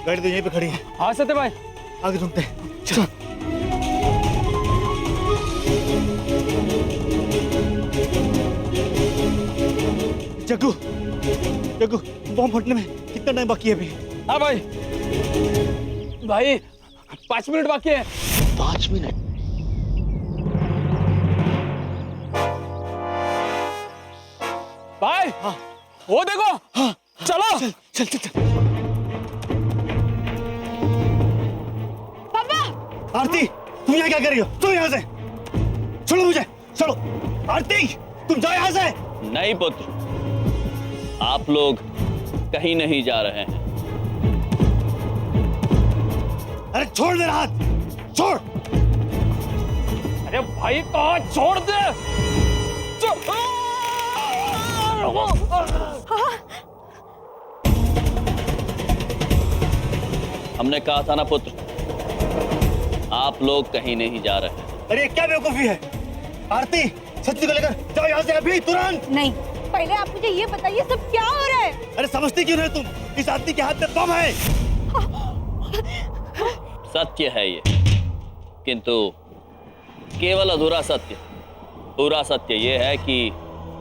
गाड़ी तो यहीं पे खड़ी है। हाँ सत्य भाई, आगे ढूंढते हैं। चलो। जग्गू, जग्गू, बॉम्ब फटने में कितना टाइम बाकी है अभी? हाँ भाई, भाई 5 मिनट बाकी है। 5 मिनट? भाई हाँ, वो देखो। हाँ, चलो चल चल चल चल। पापा! आरती, तुम यहाँ क्या कर रही हो? चलो यहाँ से। छोड़ो मुझे, छोड़ो। आरती, तुम जाओ यहाँ से। नहीं पुत्र, आप लोग कहीं नहीं जा रहे हैं। अरे छोड़ मेरा हाथ, छोड़। अरे भाई कहाँ छोड़ दे। हमने कहा था ना पुत्र, आप लोग कहीं नहीं जा रहे हैं। अरे क्या बेवकूफी है? आरती, सच्ची को लेकर जाओ यहाँ से अभी, तुरंत। नहीं, पहले आप मुझे ये बताइए सब क्या हो रहा है? अरे समझती क्यों नहीं तुम? इस आदमी के हाथ में बम है। सत्य है ये, किंतु केवल अधूरा सत्य। पूरा सत्य ये है कि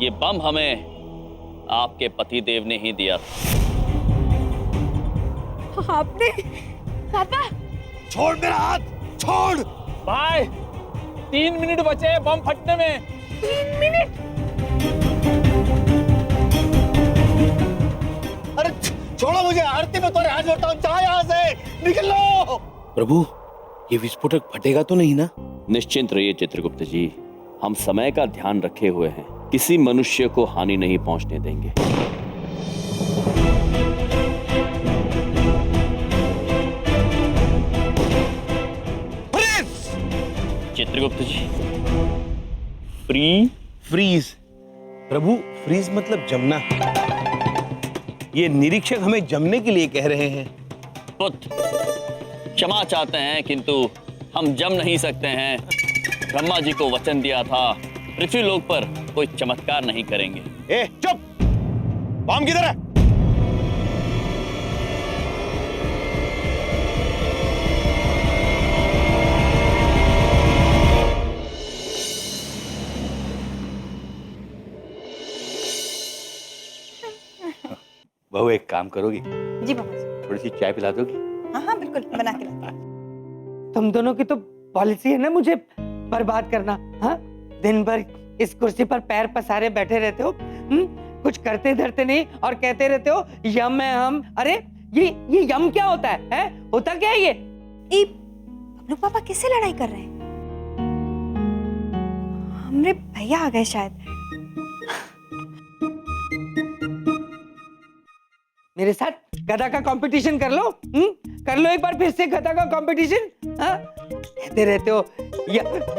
ये बम हमें आपके पतिदेव ने ही दिया था। आपने? पापा! छोड़ मेरा हाथ, छोड़। भाई 3 मिनट बचे हैं बम फटने में। 3 मिनट? अरे छोड़ो मुझे। आरती, में तुम्हारे हाथ जोड़ता हूँ, जाओ यहाँ से, निकलो। प्रभु, ये विस्फोटक फटेगा तो नहीं ना? निश्चिंत रहिए चित्रगुप्त जी, हम समय का ध्यान रखे हुए हैं, किसी मनुष्य को हानि नहीं पहुंचने देंगे। चित्रगुप्त जी, फ्रीज। प्रभु, फ्रीज मतलब जमना। ये निरीक्षक हमें जमने के लिए कह रहे हैं। पुत्र, क्षमा चाहते हैं किंतु हम जम नहीं सकते हैं। ब्रह्मा जी को वचन दिया था, पृथ्वी लोक पर कोई चमत्कार नहीं करेंगे। ए, चुप! बम किधर है? बहू, एक काम करोगी? जी पापा जी। थोड़ी सी चाय पिला दोगी? हाँ हाँ बिल्कुल, बना के लाता। तुम दोनों की तो पॉलिसी है ना मुझे बर्बाद करना। हाँ, दिन भर इस कुर्सी पर पैर पसारे बैठे रहते हो, कुछ करते धरते नहीं और कहते रहते हो यम है हम। अरे ये यम क्या होता है? होता क्या है ये? बबलू पापा किससे लड़ाई कर रहे हैं? हमरे भैया आ गए शायद। मेरे साथ गधा का कंपटीशन कर लो। कर लो एक बार फिर से गधा का कंपटीशन। हाँ, कहते रहते हो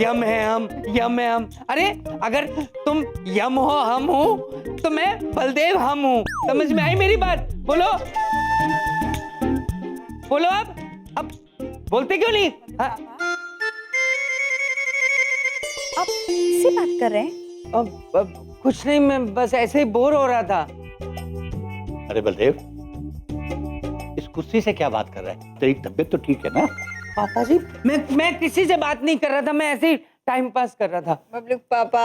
यम है हम, यम है हम। अरे अगर तुम यम हो हम हो तो मैं बलदेव हम हूँ। समझ में आई मेरी बात? बोलो बोलो। अब बोलते क्यों नहीं? हाँ? आप किससे बात कर रहे हैं? अब कुछ नहीं, मैं बस ऐसे ही बोर हो रहा था। अरे बलदेव, इस कुर्सी से क्या बात कर रहा है? तेरी तबीयत तो ठीक है ना? पापा जी, मैं किसी से बात नहीं कर रहा था, मैं ऐसे ही टाइम पास कर रहा था। बबलू पापा,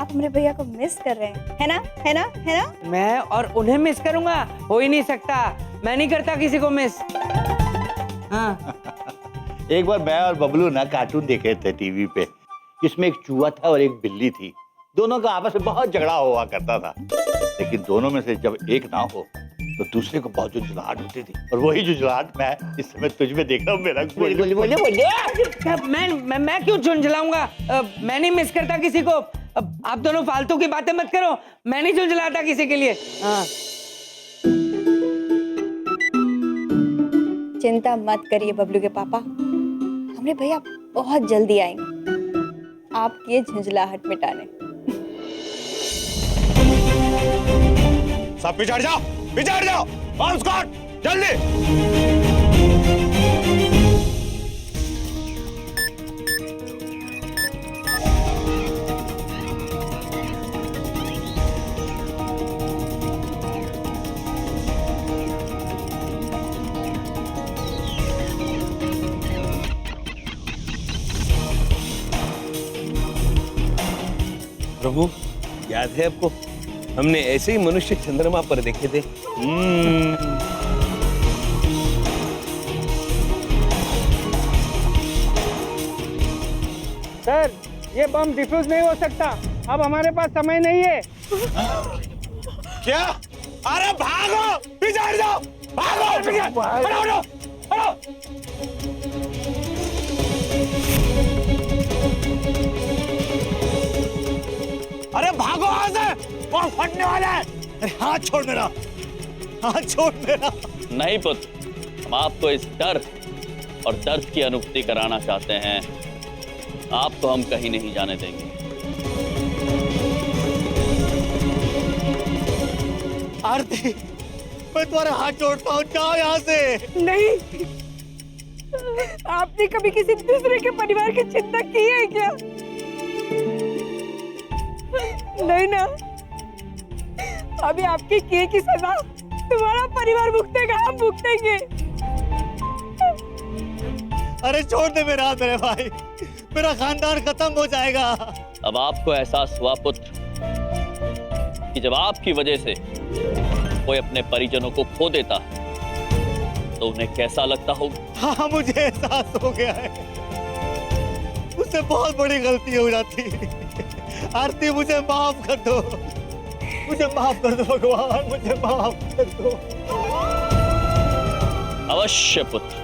आप हमारे भैया को मिस कर रहे हैं, है ना? है ना? है ना? मैं और उन्हें मिस करूंगा? हो ही नहीं सकता। मैं नहीं करता किसी को मिस। हाँ। एक बार मैं और बबलू ना कार्टून देखे थे टीवी पे, जिसमें एक चूहा था और एक बिल्ली थी। दोनों का आपस में बहुत झगड़ा हुआ करता था, लेकिन दोनों में से जब एक ना हो तो दूसरे को बहुत झुंझलाहट होती थी। और वही झुंझलाहट मैं इस समय तुझ में देख रहा हूँ। मेरा मैं क्यों झुंझलाऊंगा? मैं नहीं मिस करता किसी को। आप दोनों फालतू की बातें मत करो। मैं नहीं झुंझलाता किसी के लिए। हाँ। चिंता मत करिए बबलू के पापा, हमारे भैया बहुत जल्दी आएंगे आपकी ये झुंझलाहट मिटाने। सब पिछड़ जाओ, पिछड़ जाओ। बॉम्ब स्क्वाड, जल्दी। प्रभु, याद है आपको, हमने ऐसे ही मनुष्य चंद्रमा पर देखे थे। सर, ये बम डिफ्यूज नहीं हो सकता, अब हमारे पास समय नहीं है। क्या? अरे भागो, पीछे हट जाओ, भागो, पीछे, हटो, हटो, हटो। अरे भागो यहाँ से, बम फटने वाला है। अरे हाथ छोड़ मेरा, हाथ छोड़ मेरा। नहीं पुत्र, हम आपको इस डर और दर्द की अनुभूति कराना चाहते हैं। आपको हम कहीं नहीं जाने देंगे। आरती, मैं तुम्हारे हाथ जोड़ता हूँ, जाओ यहाँ से। नहीं, आपने कभी किसी दूसरे के परिवार की चिंता की है क्या? नहीं ना, अभी आपके किए की सजा तुम्हारा परिवार भुगतेगा, हम भुगतेंगे। अरे छोड़ दे मेरा हाथ मेरे भाई, मेरा खानदान खत्म हो जाएगा। अब आपको एहसास हुआ पुत्र कि जब आपकी वजह से कोई अपने परिजनों को खो देता है तो उन्हें कैसा लगता होगा। हाँ, मुझे एहसास हो गया है, मुझसे बहुत बड़ी गलती हो जाती। आरती, मुझे माफ कर दो, मुझे माफ कर दो भगवान, मुझे माफ कर दो। अवश्य पुत्र,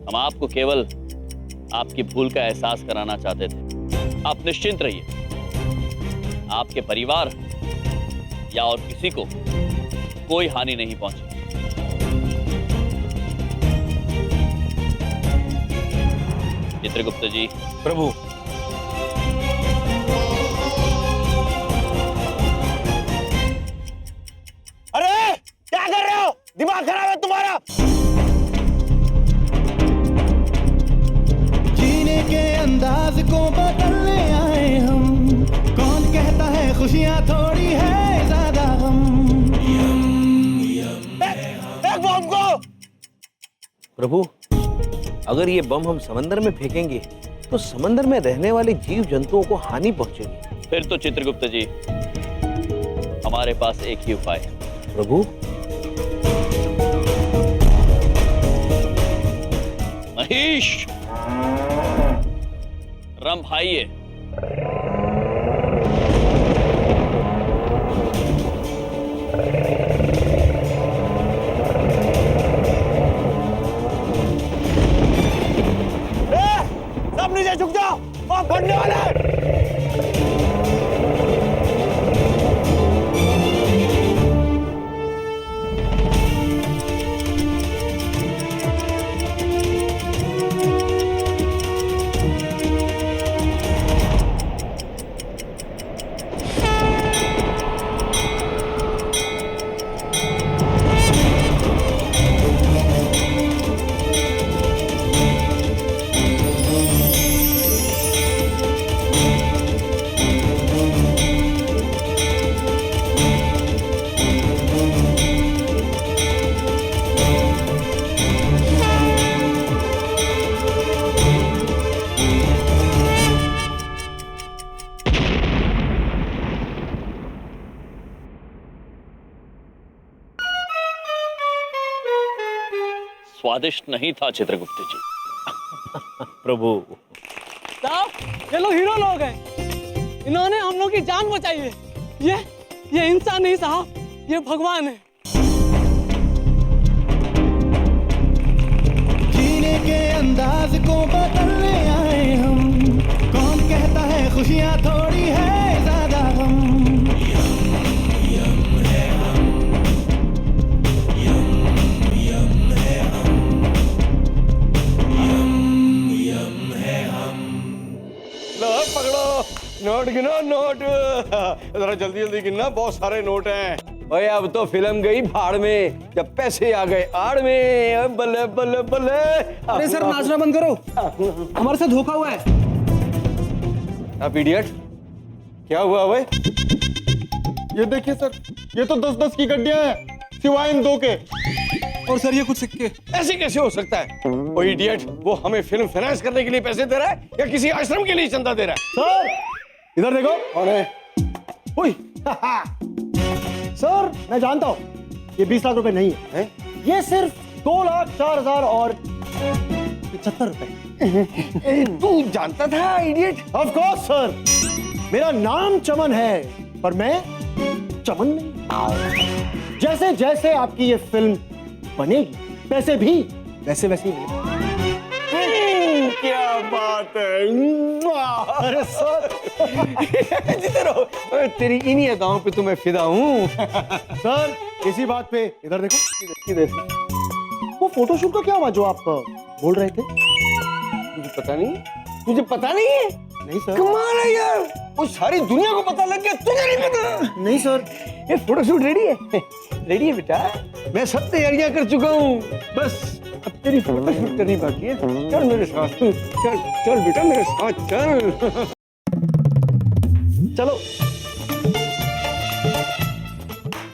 हम आपको केवल आपकी भूल का एहसास कराना चाहते थे। आप निश्चिंत रहिए, आपके परिवार या और किसी को कोई हानि नहीं पहुंची। चित्रगुप्त जी। प्रभु, अरे क्या कर रहे हो? दिमाग खराब है तुम्हारा? जीने के अंदाज को बदलने आए हम, कौन कहता है खुशियां थोड़ी है ज्यादा हम। एक बम को। प्रभु, अगर ये बम हम समंदर में फेंकेंगे तो समंदर में रहने वाले जीव जंतुओं को हानि पहुंचेगी। फिर तो चित्रगुप्त जी, हमारे पास एक ही उपाय है। प्रभु, महेश, रम भाइये। सब नीचे झुक जाओ, बम फटने वाला है। स्वादिष्ट नहीं था चित्रगुप्त जी। प्रभु, साहब, ये लोग हीरो लोग हैं, इन्होंने हम लोग की जान बचाई है। ये इंसान नहीं साहब, ये भगवान है। जीने के अंदाज को बदलने आए हम, कौन कहता है खुशियां थोड़ी है ज्यादा हम। पकड़ो, नोट गिनो, नोट जरा जल्दी जल्दी गिनना, बहुत सारे नोट हैं। ओए अब तो फिल्म गई भाड़ में, जब पैसे आ गए आड़ में। बल्ले बल्ले बल्ले। अरे सर, नाचना बंद करो, हमारे साथ धोखा हुआ है। आप इडियट, क्या हुआ भाई? ये देखिए सर, ये तो 10-10 की गड्डियां हैं, सिवाय इन 2 के। और सर, ये कुछ सिक्के। ऐसे कैसे हो सकता है? वो इडियट, वो हमें फिल्म फाइनेंस करने के लिए पैसे दे रहा है या किसी आश्रम के लिए चंदा दे रहा है? सर, इधर देखो। कौन है? ओए सर मैं जानता हूँ ये 20 लाख रुपए नहीं है, ये सिर्फ 2,04,000 और 75 रुपए। तू जानता था इडियट? ऑफ कोर्स सर, मेरा नाम चमन है पर मैं चमन नहीं। जैसे जैसे आपकी ये फिल्म बनेगी पैसे भी वैसे वैसे ही मिलेंगे। क्या बात है। अरे सर जीते रहो। तेरी इन्हीं अदाओं पे तो मैं फिदा हूँ। सर इसी बात पे इधर देखो। किधर? वो फोटोशूट का क्या हुआ जो आप बोल रहे थे? तुझे पता नहीं? तुझे पता नहीं है? नहीं सर। कमाल है यार, वो सारी दुनिया को पता लग गया, तुझे नहीं पता? नहीं सर। ये फोटोशूट रेडी है? रेडी है बेटा, मैं सब तैयारियां कर चुका हूँ, बस अब तेरी फोटोशूट करनी बाकी है। चल मेरे साथ, चल चल बेटा मेरे साथ चल। चलो।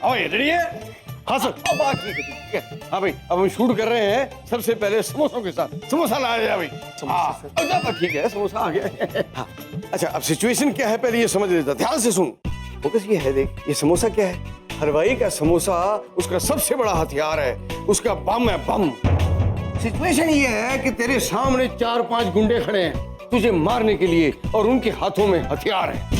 आओ, ये रेडी है? हाँ सर। अब बात ठीक है। हाँ भाई, अब हम शूट कर रहे हैं सबसे पहले समोसों के साथ। समोसा लाया जा भाई। हाँ, अब ठीक है, समोसा आ गया। हाँ, अच्छा अब सिचुएशन क्या है पहले ये समझ लेता, ध्यान से सुन। फोकस ये है, देख ये समोसा क्या है? हलवाई का समोसा उसका सबसे बड़ा हथियार है, उसका बम है, बम। सिचुएशन ये है कि तेरे सामने 4-5 गुंडे खड़े हैं तुझे मारने के लिए और उनके हाथों में हथियार है,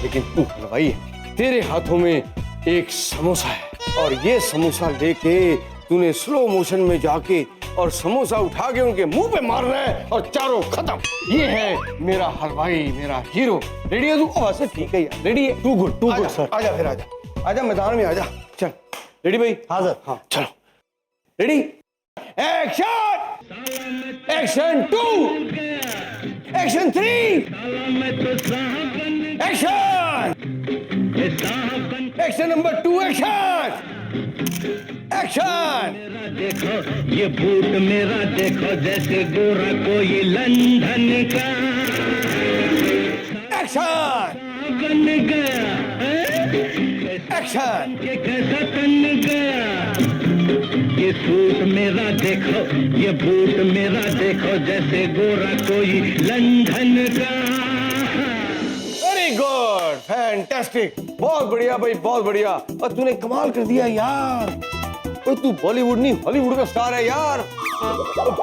लेकिन तू हलवाई है, तेरे हाथों में एक समोसा है और ये समोसा लेके तूने स्लो मोशन में जाके और समोसा उठा के उनके मुंह पे मारना है और चारों खत्म। ये है मेरा हलवाई, मेरा हीरो। रेडी है तू? वैसे ठीक है यार, रेडी है? Too good sir. आजा फिर, आजा मैदान में आजा। चल रेडी भाई? हाँ सर। हाँ चलो ready, action, action 2, action 3, action, action number 2, action, action. देखो ये बूट मेरा, देखो जैसे गोरा कोई लंदन का एक्शन, बन गया, एक्शन, ये कैसा तन गया। ये सूट मेरा देखो, ये बूट मेरा देखो जैसे गोरा कोई लंदन का। वेरी गुड, फैंटास्टिक, बहुत बढ़िया भाई, बहुत बढ़िया। और तूने कमाल कर दिया यार। और तू बॉलीवुड नहीं हॉलीवुड का स्टार है यार।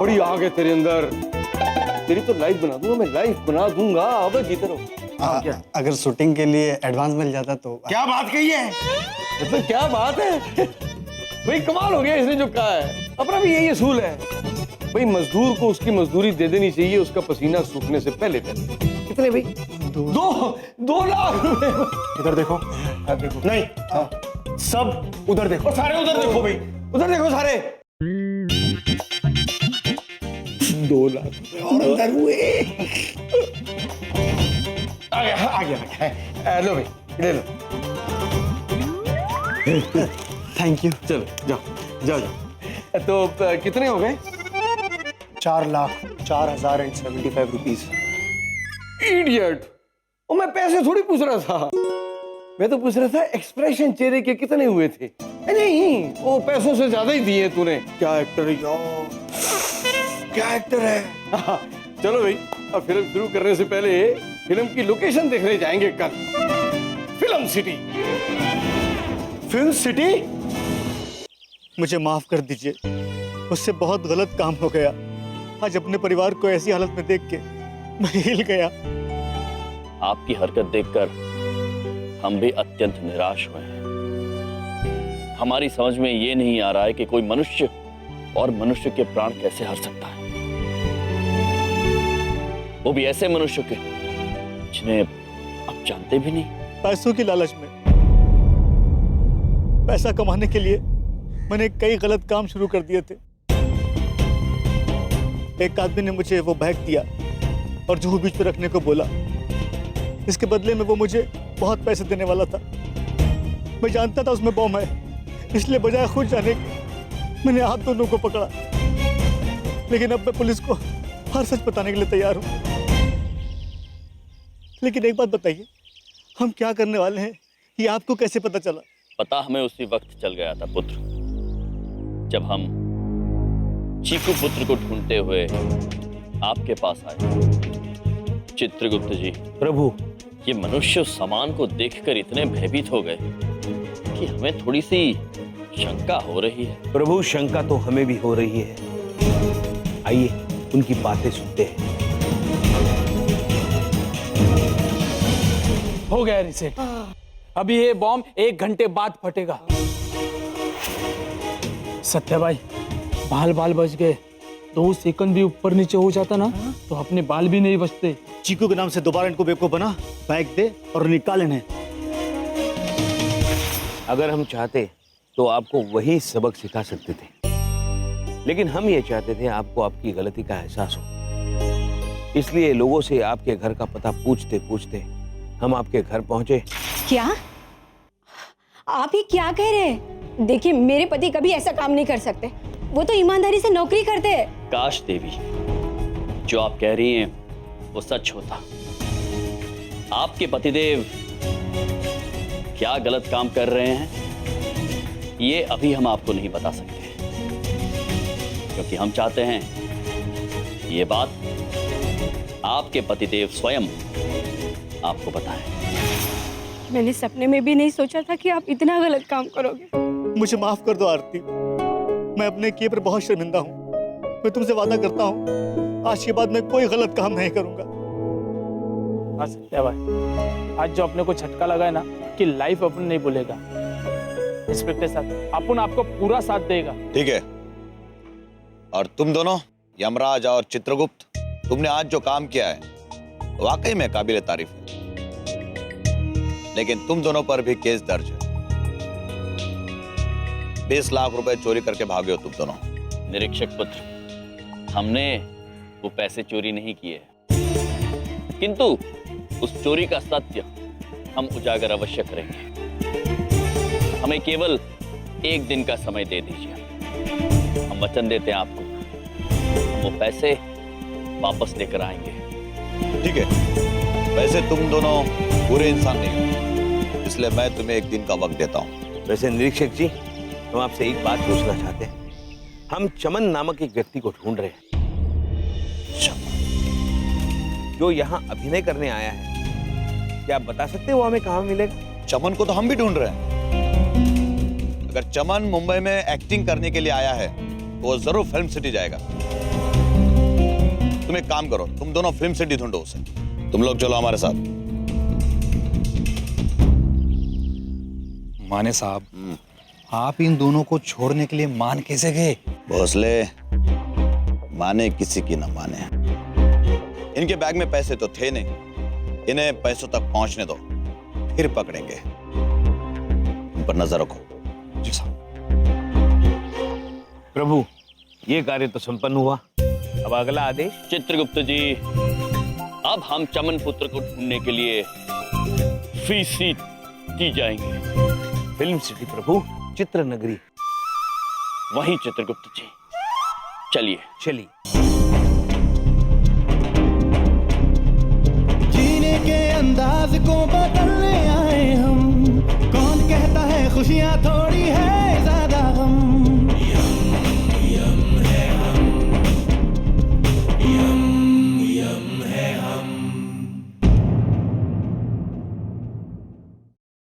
बड़ी आग है तेरे अंदर। तेरी तो लाइफ बना दूंगा मैं, लाइफ बना दूंगा। अब जीते रहो। अगर शूटिंग के लिए एडवांस मिल जाता तो। क्या बात कही है? मतलब क्या बात है भाई, कमाल हो गया इसने जो कहा है। अपना भी यही असूल है भाई, मजदूर को उसकी मजदूरी दे देनी चाहिए उसका पसीना सूखने से पहले पहले। कितने भाई? 2 लाख रुपए। इधर देखो। देखो नहीं। हाँ। सब उधर देखो। सारे उधर देखो भाई, उधर देखो सारे। 2 लाख रुपए और अंदर हुए। आ गया। लो भाई, ले लो। Thank you. चलो जाओ। तो कितने हो गए? 4,04,075 रुपीज। इडियट, और मैं पैसे थोड़ी पूछ रहा था, मैं तो पूछ रहा था एक्सप्रेशन चेहरे के कितने हुए थे। नहीं, वो पैसों से ज्यादा ही दिए तूने। क्या एक्टर है यार, क्या एक्टर है। चलो भाई, अब फिल्म शुरू करने से पहले फिल्म की लोकेशन देखने जाएंगे कल। Film city. Film city? मुझे माफ कर दीजिए, मुझसे बहुत गलत काम हो गया। आज अपने परिवार को ऐसी हालत में देख के मैं हिल गया। आपकी हरकत देखकर हम भी अत्यंत निराश हुए हैं। हमारी समझ में ये नहीं आ रहा है कि कोई मनुष्य और मनुष्य के प्राण कैसे हार सकता है, वो भी ऐसे मनुष्य के जिन्हें आप जानते भी नहीं। पैसों की लालच में, पैसा कमाने के लिए मैंने कई गलत काम शुरू कर दिए थे। एक आदमी ने मुझे वो बैग दिया और जुहू बीच पे रखने को बोला। इसके बदले में वो मुझे बहुत पैसे देने वाला था। मैं जानता था उसमें बम है, इसलिए बजाय खुद जाने के मैंने आप दोनों को पकड़ा। लेकिन अब मैं पुलिस को हर सच बताने के लिए तैयार हूं। लेकिन एक बात बताइए, हम क्या करने वाले हैं ये आपको कैसे पता चला? पता हमें उसी वक्त चल गया था पुत्र, जब हम चीकू पुत्र को ढूंढते हुए आपके पास आए। चित्रगुप्त जी, प्रभु ये मनुष्य उस सामान को देखकर इतने भयभीत हो गए कि हमें थोड़ी सी शंका हो रही है। प्रभु, शंका तो हमें भी हो रही है। आइए उनकी बातें सुनते हैं। हो गया रिसेट। अभी ये बॉम्ब 1 घंटे बाद फटेगा। सत्या भाई, बाल बच गए। 2 सेकंड भी ऊपर नीचे हो जाता ना तो अपने बाल भी नहीं बचते। चीकू के नाम से दोबारा इनको बेवकूफ बना, बैग दे और निकाल इन्हें। अगर हम चाहते तो आपको वही सबक सिखा सकते थे, लेकिन हम ये चाहते थे आपको आपकी गलती का एहसास हो। इसलिए लोगों से आपके घर का पता पूछते पूछते हम आपके घर पहुंचे। क्या आप ये क्या कह रहे हैं? देखिए, मेरे पति कभी ऐसा काम नहीं कर सकते। वो तो ईमानदारी से नौकरी करते हैं। काश देवी, जो आप कह रही हैं वो सच होता। आपके पतिदेव क्या गलत काम कर रहे हैं ये अभी हम आपको नहीं बता सकते, क्योंकि हम चाहते हैं ये बात आपके पतिदेव स्वयं आपको बताएं। मैंने सपने में भी नहीं सोचा था कि आप इतना गलत काम करोगे। मुझे माफ कर दो आरती, मैं अपने किए पर बहुत शर्मिंदा हूँ। मैं तुमसे वादा करता हूँ आज के बाद मैं कोई गलत काम नहीं करूंगा। हाँ सत्या भाई, आज जो अपने को झटका लगा है ना कि लाइफ अपन नहीं भूलेगा। इंस्पेक्टर साहब, अपन आपको पूरा साथ देगा। ठीक है। और तुम दोनों, यमराज और चित्रगुप्त, तुमने आज जो काम किया है वाकई में काबिल तारीफ है, लेकिन तुम दोनों पर भी केस दर्ज है। 20 लाख रुपए चोरी करके भागे हो तुम दोनों। निरीक्षक पुत्र, हमने वो पैसे चोरी नहीं किए, किंतु उस चोरी का सत्य हम उजागर अवश्य करेंगे। हमें केवल 1 दिन का समय दे दीजिए। हम वचन देते हैं आपको, हम वो पैसे वापस लेकर आएंगे। ठीक है। वैसे तुम दोनों बुरे इंसान नहीं हो, इसलिए मैं तुम्हें 1 दिन का वक्त देता हूँ। वैसे निरीक्षक जी, हम आपसे एक बात पूछना चाहते हैं। हम चमन नामक एक व्यक्ति को ढूंढ रहे हैं जो यहाँ अभिनय करने आया है। क्या आप बता सकते हैं वो हमें कहाँ मिलेगा? चमन को तो हम भी ढूंढ रहे हैं। अगर चमन मुंबई में एक्टिंग करने के लिए आया है तो वो जरूर फिल्म सिटी जाएगा। तुम एक काम करो, तुम दोनों फिल्म सिटी ढूंढो उसे। तुम लोग चलो हमारे साथ। माने साहब, आप इन दोनों को छोड़ने के लिए मान कैसे गए? भोसले, माने किसी की न माने। इनके बैग में पैसे तो थे नहीं, इन्हें पैसों तक पहुंचने दो, फिर पकड़ेंगे। इन पर नजर रखो। जी साहब। प्रभु, ये कार्य तो संपन्न हुआ। अब अगला आदेश। चित्रगुप्त जी, अब हम चमन पुत्र को ढूंढने के लिए फ्री सीट की जाएंगे। फिल्म सिटी प्रभु, चित्र नगरी। वहीं चित्रगुप्त जी, चलिए। चलिए।